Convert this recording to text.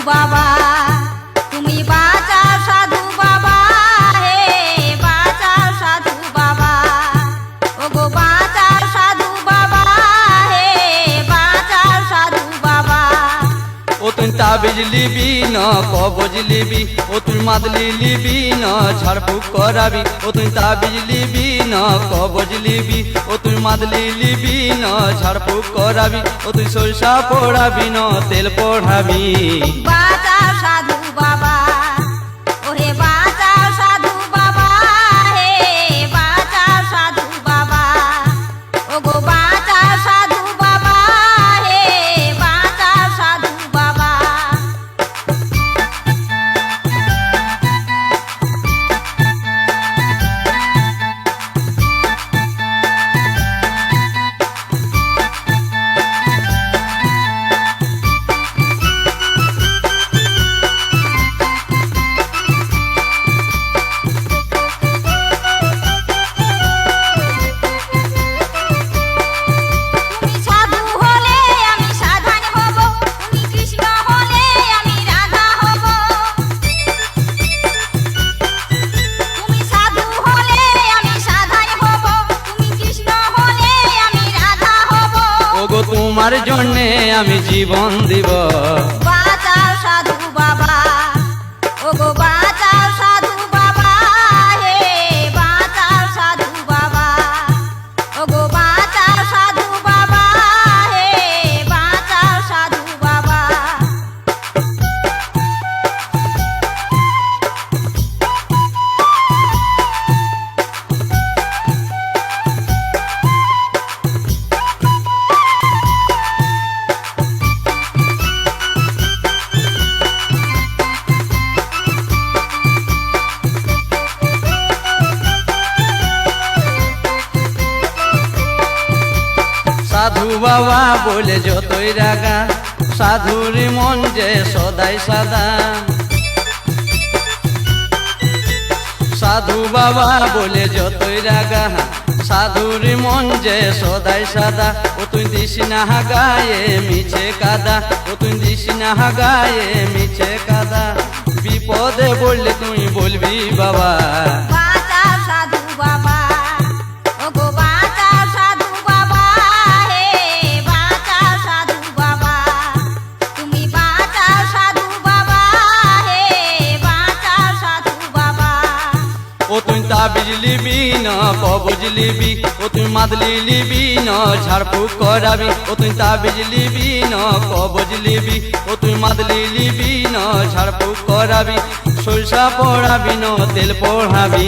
বাবা তুমি বাঁচাও সাধু বাবা হে বাঁচাও সাধু বাবা ওগো বাঁচাও সাধু বাবা হে বাঁচাও সাধু বাবা ও তুই তাবিজ লিবি না কবজ লিবি ও তুই মাদলি লিবি না ঝাড়ফুঁক করাবি ও তুই তাবিজ লিবি না কবজ লিবি ও তুই মাদলি লিবি না ঝাড়ফুঁক করাবি ও তুই সরষা পোড়াবি না তেল পোড়াবি বাঁচাও সাধু বাবা ওরে বাঁচাও সাধু বাবা হে বাঁচাও সাধু বাবা ওগো বাঁচাও সাধু বাবা হে বাঁচাও সাধু বাবা তুমি সাধু হলে আমি সাধন হব তুমি কৃষ্ণ হলে আমি রাধা হব তুমি সাধু হলে আমি সাধন হব তুমি কৃষ্ণ হলে আমি রাধা হব ওগো তোমার জন্যে আমি জীবন দিব বাঁচাও সাধু বাবা ওগো বাঁচাও সাধু বাবা হে বাঁচাও সাধু বাবা ওগো বাঁচাও সাধু বাবা হে বাঁচাও সাধু বাবা সাধু বাবা বলে যতই রাগা সাধুর মন যে সদাই সাদা সাধু বাবা বলে যতই রাগা সাধুর মন যে সদাই সাদা ও তুই দিস না গায়ে মিছে কাদা ও তুই দিস না গায়ে মিছে কাদা বিপদে বললে তুই বলবি বাবা বাঁচাও সাধু বাবা ওগো বাঁচাও সাধু বাবা হে বাঁচাও সাধু বাবা তুমি বাঁচাও সাধু বাবা হে বাঁচাও সাধু বাবা ও তুই তাবিজ লিবি না কবজ লিবি ও তুই মাদলি লিবি না ঝাড়ফুঁক করাবি ও তুই তাবিজ লিবি না কবজ লিবি ও তুই মাদলি লিবি না ঝাড়ফুঁক করাবি সরষা পোড়াবি না তেল পোড়াবি